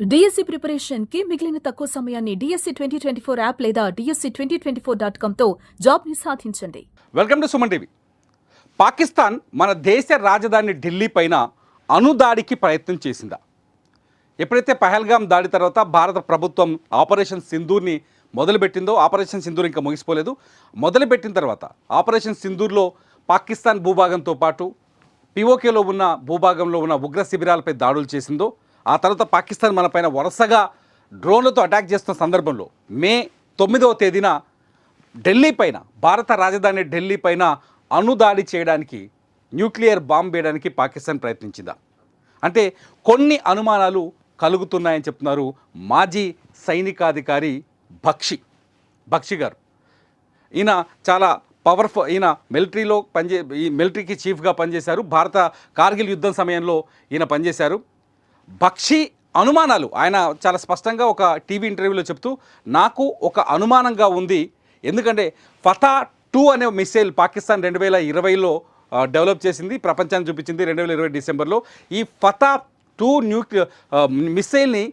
DSC preparation కి మిగిలిన తక్కువ సమయాన్ని డిఎస్సి 2024 యాప్ లేదా DSC2024.com తో జాబ్ ని సాధించండి. Welcome to Suman TV. Pakistan మన దేశ రాజధాని ఢిల్లీ పైన అణుదాడికి ప్రయత్నం చేసిందా? ఎప్పుడైతే పహల్గామ్ దాడి తర్వాత భారత ప్రభుత్వం ఆపరేషన్ సింధూర్ని మొదలుపెట్టిందో, ఆపరేషన్ సింధూర్ ఇంకా ముగిసిపోలేదు. మొదలుపెట్టిన తర్వాత ఆపరేషన్ సింధూర్లో పాకిస్తాన్ భూభాగంతో పాటు పిఓకేలో ఉన్న భూభాగంలో ఉన్న ఉగ్ర శిబిరాలపై దాడులు చేసిందో, ఆ తర్వాత పాకిస్తాన్ మన పైన వరుసగా డ్రోన్లతో అటాక్ చేస్తున్న సందర్భంలో మే 9వ తేదీన ఢిల్లీ పైన, భారత రాజధాని ఢిల్లీ పైన అణుదాడి చేయడానికి, న్యూక్లియర్ బాంబ్ వేయడానికి పాకిస్తాన్ ప్రయత్నించిందా? అంటే కొన్ని అనుమానాలు కలుగుతున్నాయని చెప్తున్నారు మాజీ సైనికాధికారి బక్షి గారు. ఈయన చాలా పవర్ఫుల్, ఈయన మిలిటరీలో ఈ మిలిటరీకి చీఫ్గా పనిచేశారు. భారత కార్గిల్ యుద్ధం సమయంలో ఈయన పనిచేశారు. బక్షి అనుమానాలు ఆయన చాలా స్పష్టంగా ఒక టీవీ ఇంటర్వ్యూలో చెప్తూ, నాకు ఒక అనుమానంగా ఉంది, ఎందుకంటే ఫతా-2 అనే మిసైల్ పాకిస్తాన్ 2020లో డెవలప్ చేసింది, ప్రపంచానికి చూపించింది 2020 డిసెంబర్లో. ఈ ఫతా-2 మిసైల్ని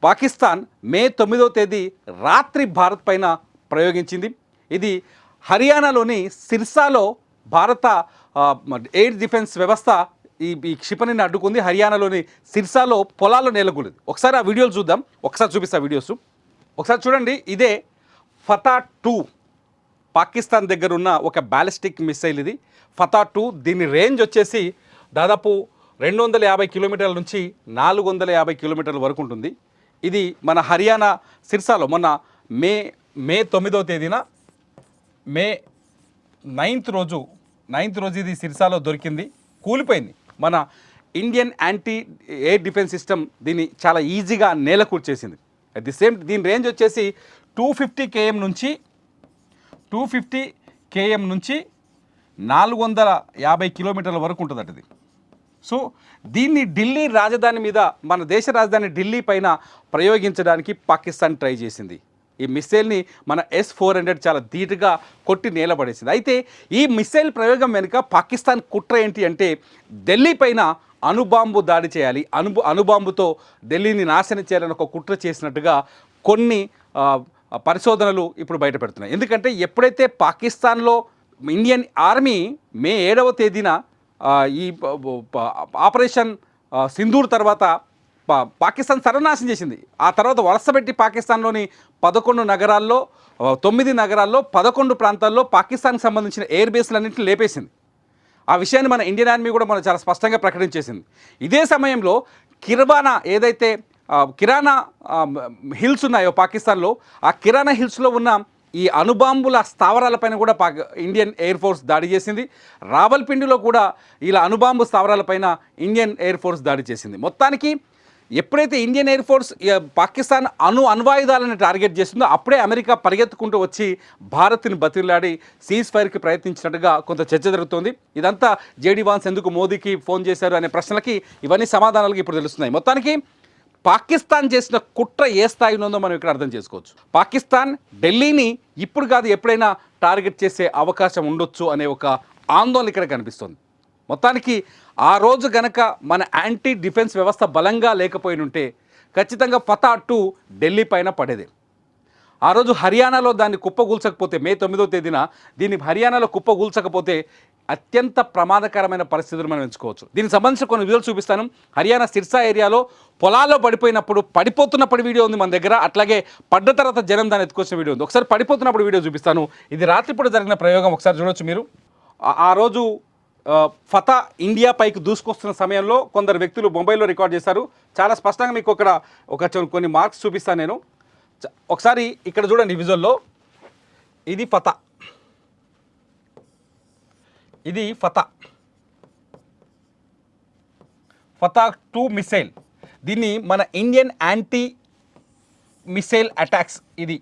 పాకిస్తాన్ మే 9వ తేదీ రాత్రి భారత్ పైన ప్రయోగించింది. ఇది హర్యానాలోని సిర్సాలో భారత ఎయిర్ డిఫెన్స్ వ్యవస్థ ఈ క్షిపణిని అడ్డుకుంది. హర్యానాలోని సిర్సాలో పొలాల్లో నేలకూలింది. ఒకసారి ఆ వీడియోలు చూద్దాం, ఒకసారి చూపిస్తా వీడియోస్. ఒకసారి చూడండి, ఇదే ఫతా-2 పాకిస్తాన్ దగ్గర ఉన్న ఒక బ్యాలిస్టిక్ మిసైల్. ఇది ఫతా-2. దీని రేంజ్ వచ్చేసి దాదాపు 250 కిలోమీటర్ల నుంచి 450 కిలోమీటర్ల వరకు ఉంటుంది. ఇది మన హర్యానా సిర్సాలో మొన్న మే 9వ తేదీన మే 9th రోజు ఇది సిర్సాలో దొరికింది, కూలిపోయింది. మన Indian anti air defence system దీన్ని చాలా ఈజీగా నేలకూర్చేసింది. అట్ ది సేమ్ దీని రేంజ్ వచ్చేసి 250 km నుంచి 450 కిలోమీటర్ల వరకు ఉంటుందట ఇది. సో దీన్ని ఢిల్లీ రాజధాని మీద, మన దేశ రాజధాని ఢిల్లీ పైన ప్రయోగించడానికి పాకిస్తాన్ ట్రై చేసింది. ఈ మిసైల్ని మన S-400 చాలా ధీటుగా కొట్టి నేలపడేసింది. అయితే ఈ మిసైల్ ప్రయోగం వెనుక పాకిస్తాన్ కుట్ర ఏంటి అంటే, ఢిల్లీ పైన అణుబాంబు దాడి చేయాలి, అణుబాంబుతో ఢిల్లీని నాశనం చేయాలని ఒక కుట్ర చేసినట్టుగా కొన్ని పరిశోధనలు ఇప్పుడు బయటపెడుతున్నాయి. ఎందుకంటే ఎప్పుడైతే పాకిస్తాన్లో ఇండియన్ ఆర్మీ మే 7వ తేదీన ఈ ఆపరేషన్ సింధూర్ తర్వాత పాకిస్తాన్ సర్వనాశనం చేసింది. ఆ తర్వాత వలసపెట్టి పాకిస్తాన్లోని 11 నగరాల్లో 9 నగరాల్లో 11 ప్రాంతాల్లో పాకిస్తాన్కి సంబంధించిన ఎయిర్ బేస్లన్నింటినీ లేపేసింది. ఆ విషయాన్ని మన ఇండియన్ ఆర్మీ కూడా మనం చాలా స్పష్టంగా ప్రకటించేసింది. ఇదే సమయంలో ఏదైతే కిరాణా హిల్స్ ఉన్నాయో పాకిస్తాన్లో, ఆ కిరాణా హిల్స్లో ఉన్న ఈ అణుబాంబుల స్థావరాలపైన కూడా ఇండియన్ ఎయిర్ ఫోర్స్ దాడి చేసింది. రావల్పిండిలో కూడా ఇలా అణుబాంబు స్థావరాలపైన ఇండియన్ ఎయిర్ ఫోర్స్ దాడి చేసింది. మొత్తానికి ఎప్పుడైతే ఇండియన్ ఎయిర్ ఫోర్స్ పాకిస్తాన్ అణ్వాయుధాలను టార్గెట్ చేస్తుందో, అప్పుడే అమెరికా పరిగెత్తుకుంటూ వచ్చి భారత్ని బతిలాడి సీజ్ ఫైర్కి ప్రయత్నించినట్టుగా కొంత చర్చ జరుగుతోంది. ఇదంతా జేడీ వాన్స్ ఎందుకు మోదీకి ఫోన్ చేశారు అనే ప్రశ్నలకి ఇవన్నీ సమాధానాలకి ఇప్పుడు తెలుస్తున్నాయి. మొత్తానికి పాకిస్తాన్ చేసిన కుట్ర ఏ స్థాయిలో ఉందో మనం ఇక్కడ అర్థం చేసుకోవచ్చు. పాకిస్తాన్ ఢిల్లీని ఇప్పుడు కాదు ఎప్పుడైనా టార్గెట్ చేసే అవకాశం ఉండొచ్చు అనే ఒక ఆందోళన ఇక్కడ కనిపిస్తుంది. మొత్తానికి ఆ రోజు గనక మన యాంటీ డిఫెన్స్ వ్యవస్థ బలంగా లేకపోయి ఉంటే ఖచ్చితంగా ఫతా-2 ఢిల్లీ పైన పడేదే. ఆ రోజు హర్యానాలో దాన్ని కుప్పగూల్చకపోతే, మే 9వ తేదీన దీన్ని హర్యానాలో కుప్పగూల్చకపోతే అత్యంత ప్రమాదకరమైన పరిస్థితులు మనం ఎంచుకోవచ్చు. దీనికి సంబంధించిన కొన్ని వీడియోలు చూపిస్తాను. హర్యానా సిర్సా ఏరియాలో పొలాల్లో పడిపోతున్నప్పుడు వీడియో ఉంది మన దగ్గర. అట్లాగే పడ్డ తర్వాత జనం దాన్ని ఎత్తుకొచ్చిన వీడియో ఉంది. ఒకసారి పడిపోతున్నప్పుడు వీడియో చూపిస్తాను. ఇది రాత్రిపూట జరిగిన ప్రయోగం, ఒకసారి చూడొచ్చు మీరు. ఆ రోజు ఫతా ఇండియా పైకి దూసుకొస్తున్న సమయంలో కొందరు వ్యక్తులు మొబైల్లో రికార్డ్ చేశారు. చాలా స్పష్టంగా మీకు కొన్ని మార్క్స్ చూపిస్తాను నేను. ఒకసారి ఇక్కడ చూడండి విజువల్లో. ఇది ఫతా-2 మిసైల్. దీన్ని మన ఇండియన్ యాంటీ మిసైల్ అటాక్స్, ఇది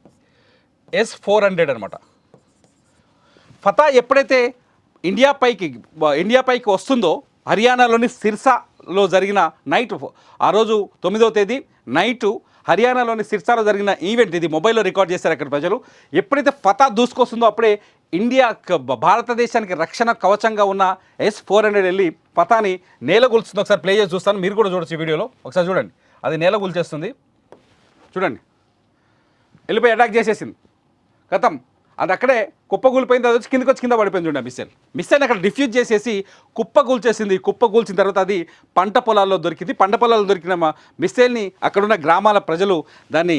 S-400 అనమాట. ఫతా ఎప్పుడైతే ఇండియా పైకి వస్తుందో, హర్యానాలోని సిర్సాలో జరిగిన నైట్, ఆ రోజు 9వ తేదీ నైటు హర్యానాలోని సిర్సాలో జరిగిన ఈవెంట్, ఇది మొబైల్లో రికార్డ్ చేశారు అక్కడ ప్రజలు. ఎప్పుడైతే ఫతా దూసుకొస్తుందో అప్పుడే భారతదేశానికి రక్షణ కవచంగా ఉన్న S-400 వెళ్ళి ఫతాని నేలగొలుస్తుంది. ఒకసారి ప్లే చేసి చూస్తాను, మీరు కూడా చూడొచ్చు ఈ వీడియోలో. ఒకసారి చూడండి. అది నేల కూల్చేస్తుంది. చూడండి, వెళ్ళిపోయి అటాక్ చేసేసింది, కథం. అది అక్కడే కుప్పకూలిపోయింది. అది వచ్చి కింద పడిపోయింది. చూడండి మిస్సైల్ అక్కడ డిఫ్యూజ్ చేసేసి కుప్పకూల్చేసింది. కుప్పకూల్చిన తర్వాత అది పంట పొలాల్లో దొరికింది. పంట పొలాల్లో దొరికిన మిస్సైల్ని అక్కడున్న గ్రామాల ప్రజలు దాన్ని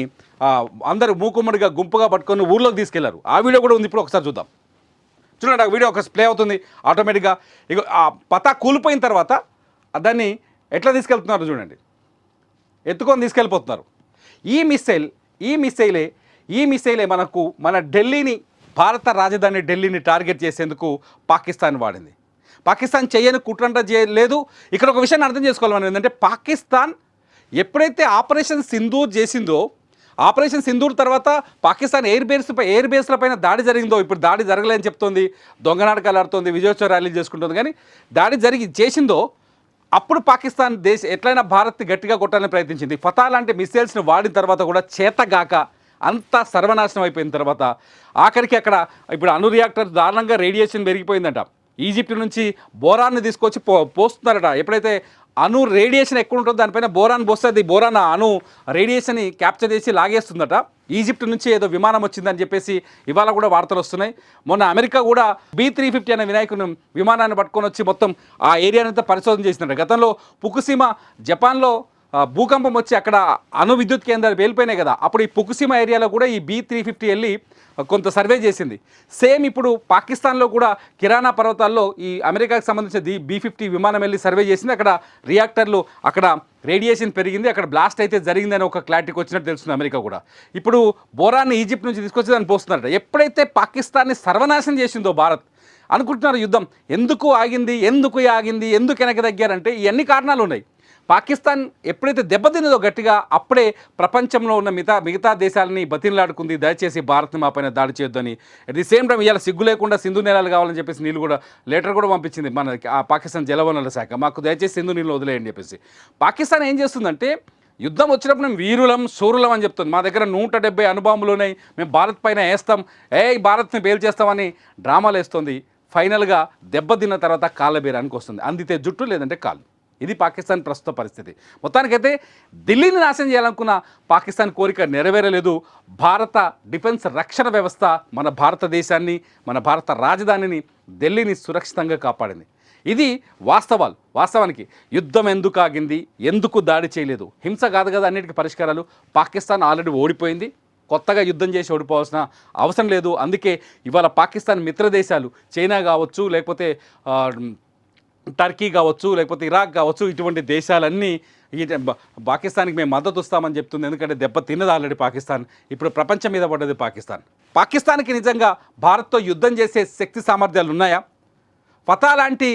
అందరూ మూకుమ్మడిగా గుంపుగా పట్టుకొని ఊర్లోకి తీసుకెళ్లారు. ఆ వీడియో కూడా ఉంది, ఇప్పుడు ఒకసారి చూద్దాం. చూడండి, ఆ వీడియో ఒక ప్లే అవుతుంది ఆటోమేటిక్గా. ఇక ఆ పతా కూలిపోయిన తర్వాత దాన్ని ఎట్లా తీసుకెళ్తున్నారు చూడండి, ఎత్తుకొని తీసుకెళ్ళిపోతున్నారు. ఈ మిస్సైలే మనకు మన ఢిల్లీని, భారత రాజధాని ఢిల్లీని టార్గెట్ చేసేందుకు పాకిస్తాన్ వాడింది. పాకిస్తాన్ చేయని కుట్రంట లేదు. ఇక్కడ ఒక విషయాన్ని అర్థం చేసుకోవాలి మనం, ఏంటంటే పాకిస్తాన్ ఎప్పుడైతే ఆపరేషన్ సింధూర్ చేసిందో, ఆపరేషన్ సింధూర్ తర్వాత పాకిస్తాన్ ఎయిర్ బేస్ల పైన దాడి జరిగిందో, ఇప్పుడు దాడి జరగలేదని చెప్తోంది, దొంగ నాటకాలు ఆడుతోంది, విజయోత్సవ ర్యాలీలు చేసుకుంటుంది. కానీ దాడి చేసిందో అప్పుడు పాకిస్తాన్ ఎట్లయినా భారత్ని గట్టిగా కొట్టాలని ప్రయత్నించింది. ఫతా లాంటి మిస్సైల్స్ని వాడిన తర్వాత కూడా చేతగాక అంతా సర్వనాశనం అయిపోయిన తర్వాత ఆఖరికి అక్కడ ఇప్పుడు అణు రియాక్టర్ దారుణంగా రేడియేషన్ పెరిగిపోయిందంట. ఈజిప్ట్ నుంచి బోరాన్ని తీసుకొచ్చి పోస్తున్నారట. ఎప్పుడైతే అణు రేడియేషన్ ఎక్కువ ఉంటుందో దానిపైన బోరాన్ పోస్తుంది. బోరాన్ అణు రేడియేషన్ని క్యాప్చర్ చేసి లాగేస్తుందట. ఈజిప్ట్ నుంచి ఏదో విమానం వచ్చిందని చెప్పేసి ఇవాళ కూడా వార్తలు వస్తున్నాయి. మొన్న అమెరికా కూడా B-350 అనే విమానాన్ని పట్టుకొని వచ్చి మొత్తం ఆ ఏరియానంతా పరిశోధన చేసిందట. గతంలో ఫుకుషిమా జపాన్లో భూకంపం వచ్చి అక్కడ అణు విద్యుత్ కేంద్రాలు పేలిపోయినాయి కదా, అప్పుడు ఈ ఫుకుషిమా ఏరియాలో కూడా ఈ B-350 వెళ్ళి కొంత సర్వే చేసింది. సేమ్ ఇప్పుడు పాకిస్తాన్లో కూడా కిరాణా పర్వతాల్లో ఈ అమెరికాకి సంబంధించిన B-50 విమానం వెళ్ళి సర్వే చేసింది. అక్కడ రియాక్టర్లు, అక్కడ రేడియేషన్ పెరిగింది, అక్కడ బ్లాస్ట్ అయితే జరిగిందని ఒక క్లారిటీకి వచ్చినట్టు తెలుస్తుంది అమెరికా కూడా. ఇప్పుడు బోరాన్ని ఈజిప్ట్ నుంచి తీసుకొచ్చి దాన్ని పోస్తున్నారట. ఎప్పుడైతే పాకిస్తాన్ని సర్వనాశనం చేసిందో భారత్, అనుకుంటున్నారు యుద్ధం ఎందుకు ఆగింది, ఎందుకు వెనక తగ్గారంటే ఇవన్నీ కారణాలు ఉన్నాయి. పాకిస్తాన్ ఎప్పుడైతే దెబ్బతిన్నదో గట్టిగా, అప్పుడే ప్రపంచంలో ఉన్న మిగతా దేశాలని బతిలాడుకుంది, దయచేసి భారత్ని మా పైన దాడి చేయొద్దని. అట్ ది సేమ్ టైం ఇవాళ సిగ్గు లేకుండా సింధు నీళ్ళు కావాలని చెప్పేసి నీళ్ళు కూడా లెటర్ కూడా పంపించింది మన పాకిస్తాన్ జలవనరుల శాఖ, మాకు దయచేసి సింధు నీళ్ళు వదిలేయని చెప్పేసి. పాకిస్తాన్ ఏం చేస్తుందంటే యుద్ధం వచ్చినప్పుడు మేము వీరులం శూరులం అని చెప్తుంది. మా దగ్గర 170 అణుబాంబులు ఉన్నాయి, మేము భారత్ పైన వేస్తాం, భారత్ని పేల్చేస్తామని డ్రామాలు వేస్తుంది. ఫైనల్గా దెబ్బతిన్న తర్వాత కాళ్ళబేరానికి వస్తుంది, అందితే జుట్టు లేదంటే కాళ్ళు. ఇది పాకిస్తాన్ ప్రస్తుత పరిస్థితి. మొత్తానికైతే ఢిల్లీని నాశనం చేయాలనుకున్న పాకిస్తాన్ కోరిక నెరవేరలేదు. భారత డిఫెన్స్ రక్షణ వ్యవస్థ మన భారతదేశాన్ని, మన భారత రాజధానిని ఢిల్లీని సురక్షితంగా కాపాడింది. ఇది వాస్తవానికి యుద్ధం ఎందుకు ఆగింది, ఎందుకు దాడి చేయలేదు, హింస కాదు కదా అన్నిటికీ పరిష్కారాలు. పాకిస్తాన్ ఆల్రెడీ ఓడిపోయింది, కొత్తగా యుద్ధం చేసి ఓడిపోవాల్సిన అవసరం లేదు. అందుకే ఇవాళ పాకిస్తాన్ మిత్రదేశాలు చైనా కావచ్చు, లేకపోతే టర్కీ కావచ్చు, లేకపోతే ఇరాక్ కావచ్చు, ఇటువంటి దేశాలన్నీ పాకిస్తాన్కి మేము మద్దతు ఇస్తామని చెప్తుంది. ఎందుకంటే దెబ్బ తిన్నది ఆల్రెడీ పాకిస్తాన్, ఇప్పుడు ప్రపంచం మీద పడ్డది పాకిస్తాన్కి నిజంగా భారత్తో యుద్ధం చేసే శక్తి సామర్థ్యాలు ఉన్నాయా? ఫతా లాంటి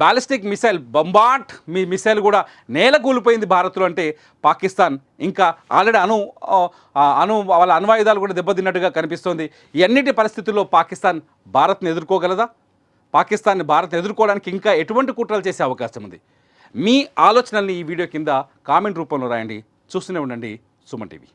బ్యాలిస్టిక్ మిసైల్, బంబాట్ మిసైల్ కూడా నేల కూలిపోయింది భారత్లో అంటే పాకిస్తాన్ ఇంకా ఆల్రెడీ వాళ్ళ అణ్వాయుధాలు కూడా దెబ్బతిన్నట్టుగా కనిపిస్తోంది. ఈ అన్నిటి పరిస్థితుల్లో పాకిస్తాన్ భారత్ని ఎదుర్కోగలదా? పాకిస్తాన్ని భారత్ ఎదుర్కోవడానికి ఇంకా ఎటువంటి కుట్రలు చేసే అవకాశం ఉంది? మీ ఆలోచనల్ని ఈ వీడియో కింద కామెంట్ రూపంలో రాయండి. చూస్తూనే ఉండండి సుమన్ టీవీ.